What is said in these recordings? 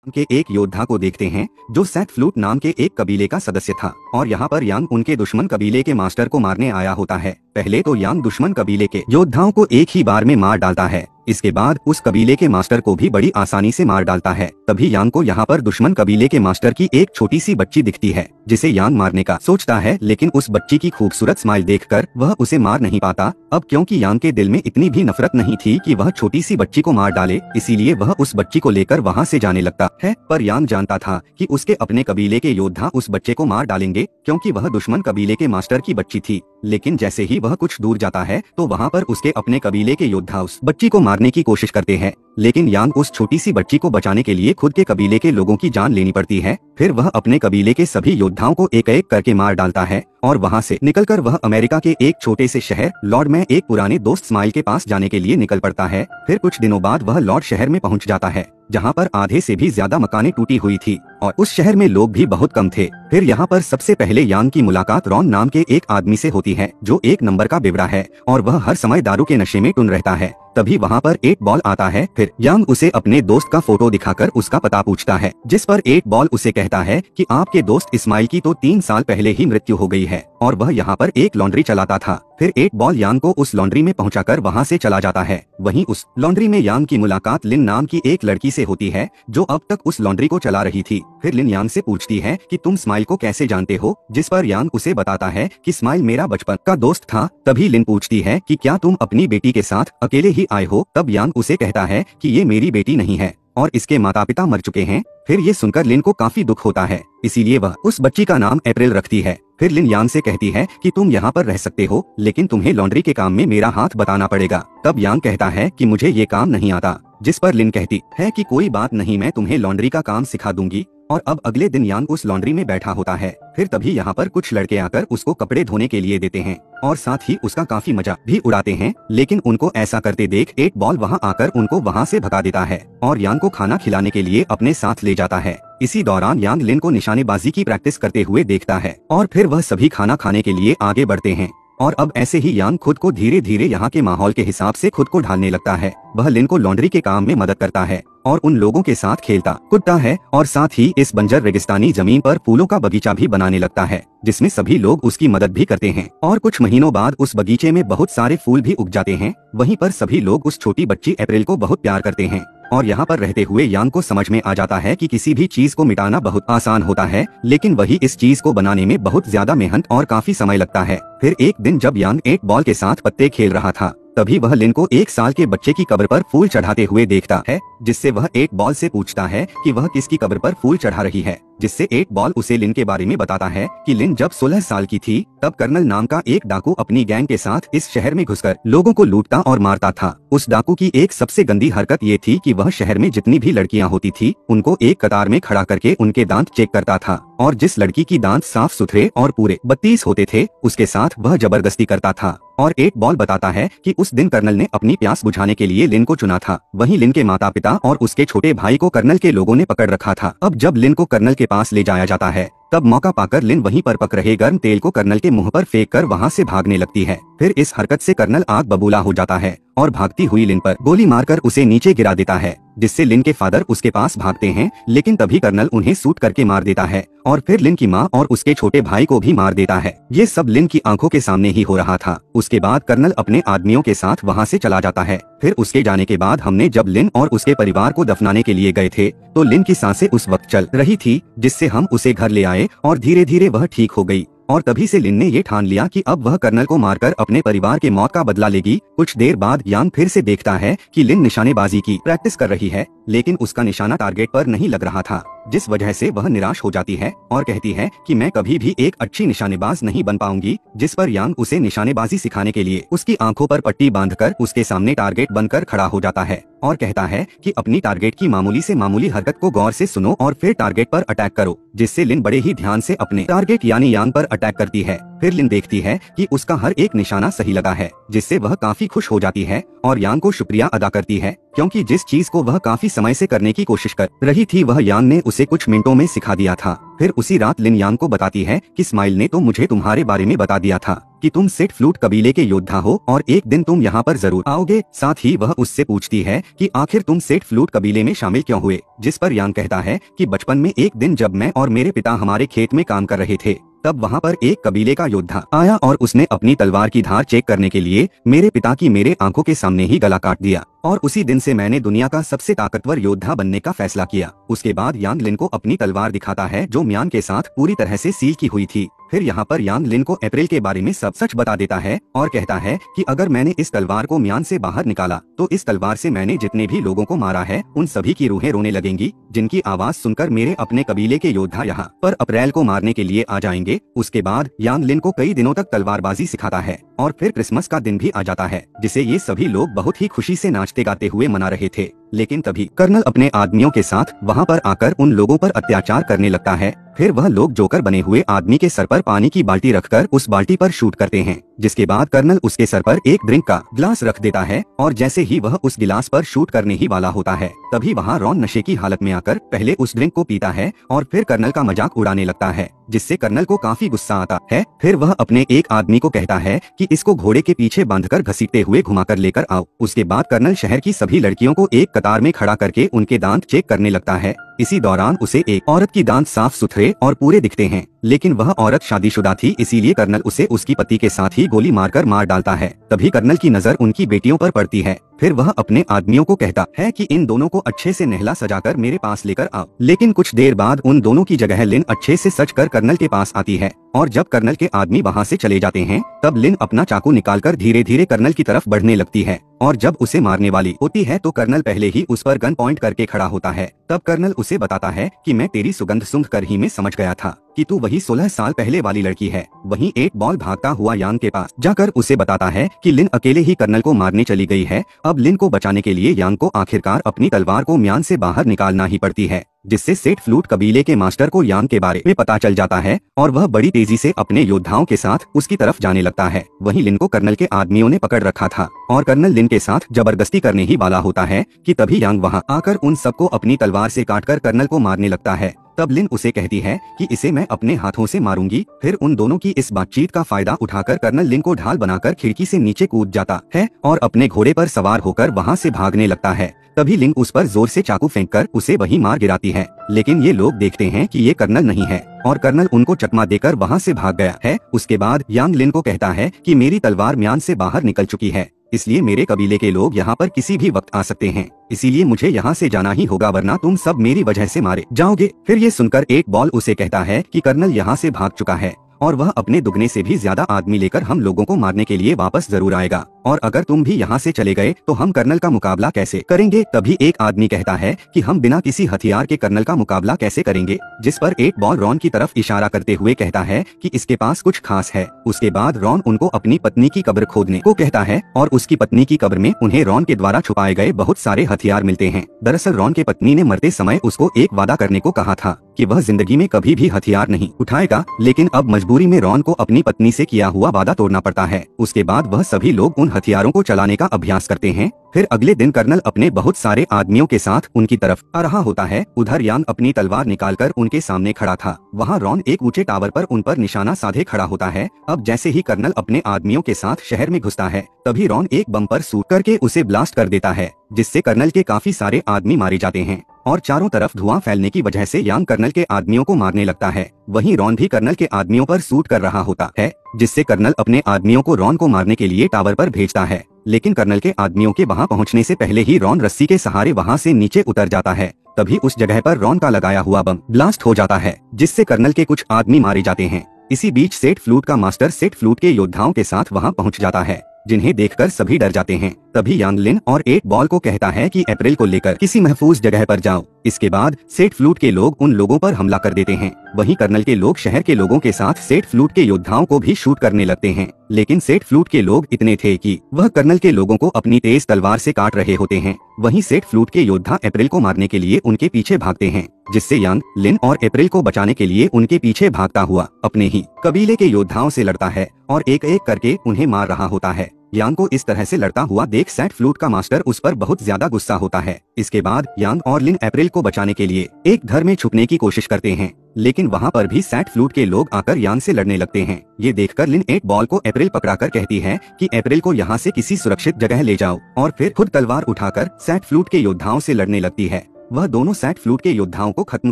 के एक योद्धा को देखते हैं जो सैट फ्लूट नाम के एक कबीले का सदस्य था और यहाँ पर यांग उनके दुश्मन कबीले के मास्टर को मारने आया होता है। पहले तो यांग दुश्मन कबीले के योद्धाओं को एक ही बार में मार डालता है। इसके बाद उस कबीले के मास्टर को भी बड़ी आसानी से मार डालता है। तभी यांग को यहाँ पर दुश्मन कबीले के मास्टर की एक छोटी सी बच्ची दिखती है जिसे यांग मारने का सोचता है, लेकिन उस बच्ची की खूबसूरत स्माइल देखकर वह उसे मार नहीं पाता। अब क्योंकि यांग के दिल में इतनी भी नफरत नहीं थी कि वह छोटी सी बच्ची को मार डाले, इसीलिए वह उस बच्ची को लेकर वहाँ से जाने लगता है। पर यांग जानता था कि उसके अपने कबीले के योद्धा उस बच्चे को मार डालेंगे क्योंकि वह दुश्मन कबीले के मास्टर की बच्ची थी। लेकिन जैसे ही वह कुछ दूर जाता है तो वहाँ पर उसके अपने कबीले के योद्धा उस बच्ची को मारने की कोशिश करते हैं, लेकिन यांग उस छोटी सी बच्ची को बचाने के लिए खुद के कबीले के लोगों की जान लेनी पड़ती है। फिर वह अपने कबीले के सभी योद्धाओं को एक एक करके मार डालता है और वहाँ से निकलकर वह अमेरिका के एक छोटे से शहर लॉर्ड में एक पुराने दोस्त स्माइल के पास जाने के लिए निकल पड़ता है। फिर कुछ दिनों बाद वह लॉर्ड शहर में पहुँच जाता है जहाँ पर आधे से भी ज्यादा मकानें टूटी हुई थी और उस शहर में लोग भी बहुत कम थे। फिर यहाँ पर सबसे पहले यांग की मुलाकात रॉन नाम के एक आदमी से होती है जो एक नंबर का बेवड़ा है और वह हर समय दारू के नशे में टुन रहता है। तभी वहाँ पर 8 बॉल आता है। फिर यांग उसे अपने दोस्त का फोटो दिखाकर उसका पता पूछता है, जिस पर 8 बॉल उसे कहता है कि आपके दोस्त इस्माइल की तो 3 साल पहले ही मृत्यु हो गई है और वह यहाँ पर एक लॉन्ड्री चलाता था। फिर 8 बॉल यांग को उस लॉन्ड्री में पहुंचाकर वहाँ से चला जाता है। वहीं उस लॉन्ड्री में यांग की मुलाकात लिन नाम की एक लड़की से होती है जो अब तक उस लॉन्ड्री को चला रही थी। फिर लिन यांग से पूछती है कि तुम स्माइल को कैसे जानते हो, जिस पर यांग उसे बताता है कि स्माइल मेरा बचपन का दोस्त था। तभी लिन पूछती है कि क्या तुम अपनी बेटी के साथ अकेले ही आए हो। तब यांग उसे कहता है कि ये मेरी बेटी नहीं है और इसके माता पिता मर चुके हैं। फिर ये सुनकर लिन को काफी दुख होता है, इसीलिए वह उस बच्ची का नाम अप्रैल रखती है। फिर लिन यांग से कहती है कि तुम यहाँ पर रह सकते हो, लेकिन तुम्हें लॉन्ड्री के काम में मेरा हाथ बताना पड़ेगा। तब यांग कहता है कि मुझे ये काम नहीं आता, जिस पर लिन कहती है कि कोई बात नहीं, मैं तुम्हें लॉन्ड्री का काम सिखा दूंगी। और अब अगले दिन यांग उस लॉन्ड्री में बैठा होता है। फिर तभी यहाँ पर कुछ लड़के आकर उसको कपड़े धोने के लिए देते हैं और साथ ही उसका काफी मजाक भी उड़ाते हैं, लेकिन उनको ऐसा करते देख 8 बॉल वहाँ आकर उनको वहाँ से भगा देता है और यांग को खाना खिलाने के लिए अपने साथ ले जाता है। इसी दौरान यांग लिन को निशानेबाजी की प्रैक्टिस करते हुए देखता है और फिर वह सभी खाना खाने के लिए आगे बढ़ते हैं। और अब ऐसे ही यांग खुद को धीरे धीरे यहाँ के माहौल के हिसाब से खुद को ढालने लगता है। वह लिन को लॉन्ड्री के काम में मदद करता है और उन लोगों के साथ खेलता कूदता है और साथ ही इस बंजर रेगिस्तानी जमीन पर फूलों का बगीचा भी बनाने लगता है, जिसमें सभी लोग उसकी मदद भी करते हैं। और कुछ महीनों बाद उस बगीचे में बहुत सारे फूल भी उग जाते हैं। वहीं पर सभी लोग उस छोटी बच्ची अप्रैल को बहुत प्यार करते हैं और यहाँ पर रहते हुए यांग को समझ में आ जाता है कि किसी भी चीज को मिटाना बहुत आसान होता है, लेकिन वही इस चीज को बनाने में बहुत ज्यादा मेहनत और काफी समय लगता है। फिर एक दिन जब यांग 8 बॉल के साथ पत्ते खेल रहा था, तभी वह लिन को 1 साल के बच्चे की कब्र पर फूल चढ़ाते हुए देखता है, जिससे वह 8 बॉल से पूछता है कि वह किसकी कब्र पर फूल चढ़ा रही है। जिससे 8 बॉल उसे लिन के बारे में बताता है कि लिन जब 16 साल की थी तब कर्नल नाम का एक डाकू अपनी गैंग के साथ इस शहर में घुसकर लोगों को लूटता और मारता था। उस डाकू की एक सबसे गंदी हरकत ये थी कि वह शहर में जितनी भी लड़कियां होती थी उनको एक कतार में खड़ा करके उनके दांत चेक करता था और जिस लड़की की दांत साफ सुथरे और पूरे 32 होते थे उसके साथ वह जबरदस्ती करता था। और 8 बॉल बताता है कि उस दिन कर्नल ने अपनी प्यास बुझाने के लिए लिन को चुना था। वहीं लिन के माता पिता और उसके छोटे भाई को कर्नल के लोगों ने पकड़ रखा था। अब जब लिन को कर्नल के पास ले जाया जाता है तब मौका पाकर लिन वहीं पर पक रहे गर्म तेल को कर्नल के मुंह पर फेंक कर वहाँ से भागने लगती है। फिर इस हरकत से कर्नल आग बबूला हो जाता है और भागती हुई लिन पर गोली मारकर उसे नीचे गिरा देता है, जिससे लिन के फादर उसके पास भागते हैं, लेकिन तभी कर्नल उन्हें शूट करके मार देता है और फिर लिन की माँ और उसके छोटे भाई को भी मार देता है। ये सब लिन की आंखों के सामने ही हो रहा था। उसके बाद कर्नल अपने आदमियों के साथ वहाँ से चला जाता है। फिर उसके जाने के बाद हमने जब लिन और उसके परिवार को दफनाने के लिए गए थे तो लिन की सांसें उस वक्त चल रही थी, जिससे हम उसे घर ले आए और धीरे धीरे वह ठीक हो गई। और तभी से लिन ने ये ठान लिया कि अब वह कर्नल को मारकर अपने परिवार के मौत का बदला लेगी। कुछ देर बाद यांग फिर से देखता है कि लिन निशानेबाजी की प्रैक्टिस कर रही है, लेकिन उसका निशाना टारगेट पर नहीं लग रहा था, जिस वजह से वह निराश हो जाती है और कहती है कि मैं कभी भी एक अच्छी निशानेबाज नहीं बन पाऊंगी। जिस पर यांग उसे निशानेबाजी सिखाने के लिए उसकी आंखों पर पट्टी बांधकर उसके सामने टारगेट बनकर खड़ा हो जाता है और कहता है कि अपनी टारगेट की मामूली से मामूली हरकत को गौर से सुनो और फिर टारगेट पर अटैक करो, जिससे लिन बड़े ही ध्यान से अपने टारगेट यानी यांग पर अटैक करती है। फिर लिन देखती है कि उसका हर एक निशाना सही लगा है, जिससे वह काफी खुश हो जाती है और यांग को शुक्रिया अदा करती है, क्योंकि जिस चीज को वह काफी समय से करने की कोशिश कर रही थी वह यांग ने उसे कुछ मिनटों में सिखा दिया था। फिर उसी रात लिन यांग को बताती है कि स्माइल ने तो मुझे तुम्हारे बारे में बता दिया था कि तुम सेट फ्लूट कबीले के योद्धा हो और एक दिन तुम यहाँ पर जरूर आओगे। साथ ही वह उससे पूछती है कि आखिर तुम सेट फ्लूट कबीले में शामिल क्यों हुए, जिस पर यांग कहता है कि बचपन में एक दिन जब मैं और मेरे पिता हमारे खेत में काम कर रहे थे, तब वहाँ पर एक कबीले का योद्धा आया और उसने अपनी तलवार की धार चेक करने के लिए मेरे पिता की मेरे आंखों के सामने ही गला काट दिया, और उसी दिन से मैंने दुनिया का सबसे ताकतवर योद्धा बनने का फैसला किया। उसके बाद यांग लिन को अपनी तलवार दिखाता है जो म्यान के साथ पूरी तरह से सील की हुई थी। फिर यहाँ पर यांग लिन को अप्रैल के बारे में सब सच बता देता है और कहता है कि अगर मैंने इस तलवार को म्यान से बाहर निकाला तो इस तलवार से मैंने जितने भी लोगों को मारा है उन सभी की रूहें रोने लगेंगी, जिनकी आवाज सुनकर मेरे अपने कबीले के योद्धा यहाँ पर अप्रैल को मारने के लिए आ जाएंगे। उसके बाद यांग लिन को कई दिनों तक तलवारबाजी सिखाता है और फिर क्रिसमस का दिन भी आ जाता है, जिसे ये सभी लोग बहुत ही खुशी से नाचते गाते हुए मना रहे थे। लेकिन तभी कर्नल अपने आदमियों के साथ वहाँ पर आकर उन लोगों पर अत्याचार करने लगता है। फिर वह लोग जोकर बने हुए आदमी के सर पर पानी की बाल्टी रखकर उस बाल्टी पर शूट करते हैं, जिसके बाद कर्नल उसके सर पर एक ड्रिंक का गिलास रख देता है और जैसे ही वह उस गिलास पर शूट करने ही वाला होता है तभी वहाँ रॉन नशे की हालत में आकर पहले उस ड्रिंक को पीता है और फिर कर्नल का मजाक उड़ाने लगता है, जिससे कर्नल को काफी गुस्सा आता है। फिर वह अपने एक आदमी को कहता है कि इसको घोड़े के पीछे बांधकर घसीटते हुए घुमाकर लेकर आओ। उसके बाद कर्नल शहर की सभी लड़कियों को एक कतार में खड़ा करके उनके दांत चेक करने लगता है। इसी दौरान उसे एक औरत की दांत साफ सुथरे और पूरे दिखते हैं, लेकिन वह औरत शादीशुदा थी, इसीलिए कर्नल उसे उसकी पति के साथ ही गोली मारकर मार डालता है। तभी कर्नल की नजर उनकी बेटियों पर पड़ती है। फिर वह अपने आदमियों को कहता है कि इन दोनों को अच्छे से नहला सजाकर मेरे पास लेकर आओ। लेकिन कुछ देर बाद उन दोनों की जगह लिन अच्छे से सज कर कर्नल के पास आती है और जब कर्नल के आदमी वहाँ से चले जाते हैं तब लिन अपना चाकू निकालकर धीरे धीरे कर्नल की तरफ बढ़ने लगती है और जब उसे मारने वाली होती है तो कर्नल पहले ही उस पर गन पॉइंट करके खड़ा होता है। तब कर्नल उसे बताता है कि मैं तेरी सुगंध सूंघ कर ही में समझ गया था कि तू वही 16 साल पहले वाली लड़की है। वहीं एक बॉल भागता हुआ यांग के पास जाकर उसे बताता है कि लिन अकेले ही कर्नल को मारने चली गई है। अब लिन को बचाने के लिए यांग को आखिरकार अपनी तलवार को म्यान से बाहर निकालना ही पड़ती है, जिससे सेट फ्लूट कबीले के मास्टर को यांग के बारे में पता चल जाता है और वह बड़ी तेजी से अपने योद्धाओं के साथ उसकी तरफ जाने लगता है। वहीं लिन को कर्नल के आदमियों ने पकड़ रखा था और कर्नल लिन के साथ जबरदस्ती करने ही वाला होता है कि तभी यांग वहां आकर उन सबको अपनी तलवार से काटकर कर्नल को मारने लगता है। तब लिन उसे कहती है कि इसे मैं अपने हाथों से मारूंगी। फिर उन दोनों की इस बातचीत का फायदा उठाकर कर्नल लिन को ढाल बनाकर खिड़की से नीचे कूद जाता है और अपने घोड़े पर सवार होकर वहां से भागने लगता है। तभी लिन उस पर जोर से चाकू फेंककर उसे वहीं मार गिराती है, लेकिन ये लोग देखते हैं कि ये कर्नल नहीं है और कर्नल उनको चकमा देकर वहां से भाग गया है। उसके बाद यांग लिन को कहता है कि मेरी तलवार म्यान से बाहर निकल चुकी है, इसलिए मेरे कबीले के लोग यहाँ पर किसी भी वक्त आ सकते हैं, इसीलिए मुझे यहाँ से जाना ही होगा वरना तुम सब मेरी वजह से मारे जाओगे। फिर ये सुनकर एक बॉल उसे कहता है कि कर्नल यहाँ से भाग चुका है और वह अपने दुगने से भी ज्यादा आदमी लेकर हम लोगों को मारने के लिए वापस जरूर आएगा, और अगर तुम भी यहाँ से चले गए तो हम कर्नल का मुकाबला कैसे करेंगे। तभी एक आदमी कहता है कि हम बिना किसी हथियार के कर्नल का मुकाबला कैसे करेंगे, जिस पर एक बॉल रॉन की तरफ इशारा करते हुए कहता है कि इसके पास कुछ खास है। उसके बाद रॉन उनको अपनी पत्नी की कब्र खोदने को कहता है और उसकी पत्नी की कब्र में उन्हें रॉन के द्वारा छुपाए गए बहुत सारे हथियार मिलते हैं। दरअसल रॉन के पत्नी ने मरते समय उसको एक वादा करने को कहा था कि वह जिंदगी में कभी भी हथियार नहीं उठाएगा, लेकिन अब मजबूरी में रॉन को अपनी पत्नी से किया हुआ वादा तोड़ना पड़ता है। उसके बाद वह सभी लोग उन हथियारों को चलाने का अभ्यास करते हैं। फिर अगले दिन कर्नल अपने बहुत सारे आदमियों के साथ उनकी तरफ आ रहा होता है। उधर यांग अपनी तलवार निकालकर उनके सामने खड़ा था। वहाँ रॉन एक ऊंचे टावर पर उन पर निशाना साधे खड़ा होता है। अब जैसे ही कर्नल अपने आदमियों के साथ शहर में घुसता है तभी रॉन एक बम पर शूट करके उसे ब्लास्ट कर देता है, जिससे कर्नल के काफी सारे आदमी मारे जाते हैं और चारों तरफ धुआं फैलने की वजह से यांग कर्नल के आदमियों को मारने लगता है। वहीं रॉन भी कर्नल के आदमियों पर शूट कर रहा होता है, जिससे कर्नल अपने आदमियों को रॉन को मारने के लिए टावर पर भेजता है। लेकिन कर्नल के आदमियों के वहां पहुंचने से पहले ही रॉन रस्सी के सहारे वहां से नीचे उतर जाता है। तभी उस जगह पर रॉन का लगाया हुआ बम ब्लास्ट हो जाता है, जिससे कर्नल के कुछ आदमी मारे जाते हैं। इसी बीच सेट फ्लूट का मास्टर सेट फ्लूट के योद्धाओं के साथ वहां पहुंच जाता है, जिन्हें देखकर सभी डर जाते हैं। तभी यांग लिन और एक बॉल को कहता है कि अप्रैल को लेकर किसी महफूज जगह पर जाओ। इसके बाद सेट फ्लूट के लोग उन लोगों पर हमला कर देते हैं वहीं कर्नल के लोग शहर के लोगों के साथ सेट फ्लूट के योद्धाओं को भी शूट करने लगते हैं, लेकिन सेट फ्लूट के लोग इतने थे कि वह कर्नल के लोगों को अपनी तेज तलवार से काट रहे होते हैं। वहीं सेट फ्लूट के योद्धा अप्रैल को मारने के लिए उनके पीछे भागते हैं, जिससे यांग, लिन और अप्रैल को बचाने के लिए उनके पीछे भागता हुआ अपने ही कबीले के योद्धाओं से लड़ता है और एक एक करके उन्हें मार रहा होता है। यांग को इस तरह से लड़ता हुआ देख सेट फ्लूट का मास्टर उस पर बहुत ज्यादा गुस्सा होता है। इसके बाद यांग और लिन अप्रैल को बचाने के लिए एक घर में छुपने की कोशिश करते हैं, लेकिन वहाँ पर भी सेट फ्लूट के लोग आकर यांग से लड़ने लगते हैं। ये देखकर लिन एक बॉल को अप्रैल पकड़ाकर कहती है कि अप्रैल को यहाँ से किसी सुरक्षित जगह ले जाओ, और फिर खुद तलवार उठाकर सेट फ्लूट के योद्धाओं से लड़ने लगती है। वह दोनों सेट फ्लूट के योद्धाओं को खत्म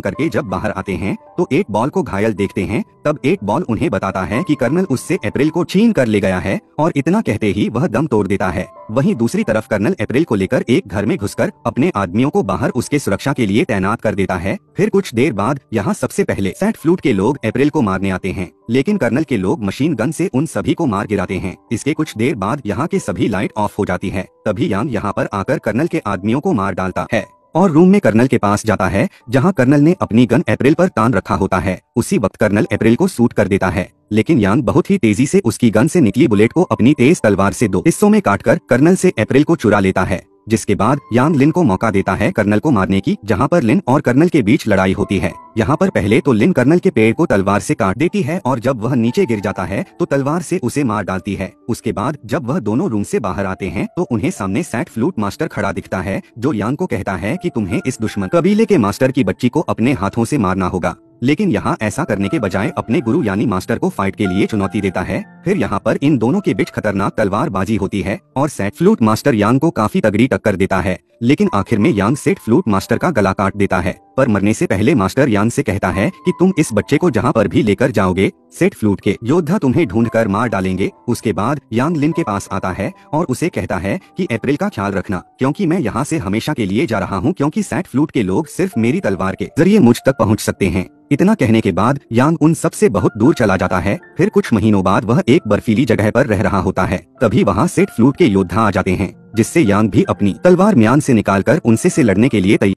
करके जब बाहर आते हैं तो एक बॉल को घायल देखते हैं। तब एक बॉल उन्हें बताता है कि कर्नल उससे अप्रैल को छीन कर ले गया है, और इतना कहते ही वह दम तोड़ देता है। वहीं दूसरी तरफ कर्नल अप्रैल को लेकर एक घर में घुसकर अपने आदमियों को बाहर उसके सुरक्षा के लिए तैनात कर देता है। फिर कुछ देर बाद यहाँ सबसे पहले सेट फ्लूट के लोग अप्रैल को मारने आते हैं, लेकिन कर्नल के लोग मशीन गन से उन सभी को मार गिराते हैं। इसके कुछ देर बाद यहाँ के सभी लाइट ऑफ हो जाती है। तभी यांग यहाँ पर आकर कर्नल के आदमियों को मार डालता है और रूम में कर्नल के पास जाता है, जहां कर्नल ने अपनी गन अप्रैल पर तान रखा होता है। उसी वक्त कर्नल अप्रैल को शूट कर देता है, लेकिन यांग बहुत ही तेजी से उसकी गन से निकली बुलेट को अपनी तेज तलवार से 2 हिस्सों में काटकर कर्नल से अप्रैल को चुरा लेता है। जिसके बाद यांग लिन को मौका देता है कर्नल को मारने की, जहां पर लिन और कर्नल के बीच लड़ाई होती है। यहाँ पर पहले तो लिन कर्नल के पैर को तलवार से काट देती है, और जब वह नीचे गिर जाता है तो तलवार से उसे मार डालती है। उसके बाद जब वह दोनों रूम से बाहर आते हैं तो उन्हें सामने सेट फ्लूट मास्टर खड़ा दिखता है, जो यांग को कहता है कि तुम्हें इस दुश्मन कबीले के मास्टर की बच्ची को अपने हाथों से मारना होगा। लेकिन यहाँ ऐसा करने के बजाय अपने गुरु यानी मास्टर को फाइट के लिए चुनौती देता है। फिर यहाँ पर इन दोनों के बीच खतरनाक तलवारबाजी होती है और सेट फ्लूट मास्टर यांग को काफी तगड़ी टक्कर देता है, लेकिन आखिर में यांग सेट फ्लूट मास्टर का गला काट देता है। पर मरने से पहले मास्टर यांग से कहता है कि तुम इस बच्चे को जहाँ पर भी लेकर जाओगे, सेट फ्लूट के योद्धा तुम्हें ढूंढकर मार डालेंगे। उसके बाद यांग लिन के पास आता है और उसे कहता है कि अप्रैल का ख्याल रखना, क्योंकि मैं यहाँ से हमेशा के लिए जा रहा हूँ, क्योंकि सेट फ्लूट के लोग सिर्फ मेरी तलवार के जरिए मुझ तक पहुँच सकते हैं। इतना कहने के बाद यांग उन सब से बहुत दूर चला जाता है। फिर कुछ महीनों बाद वह एक बर्फीली जगह पर रह रहा होता है। तभी वहाँ सेट फ्लूट के योद्धा आ जाते हैं, जिससे यांग भी अपनी तलवार म्यान से निकालकर उनसे लड़ने के लिए तैयार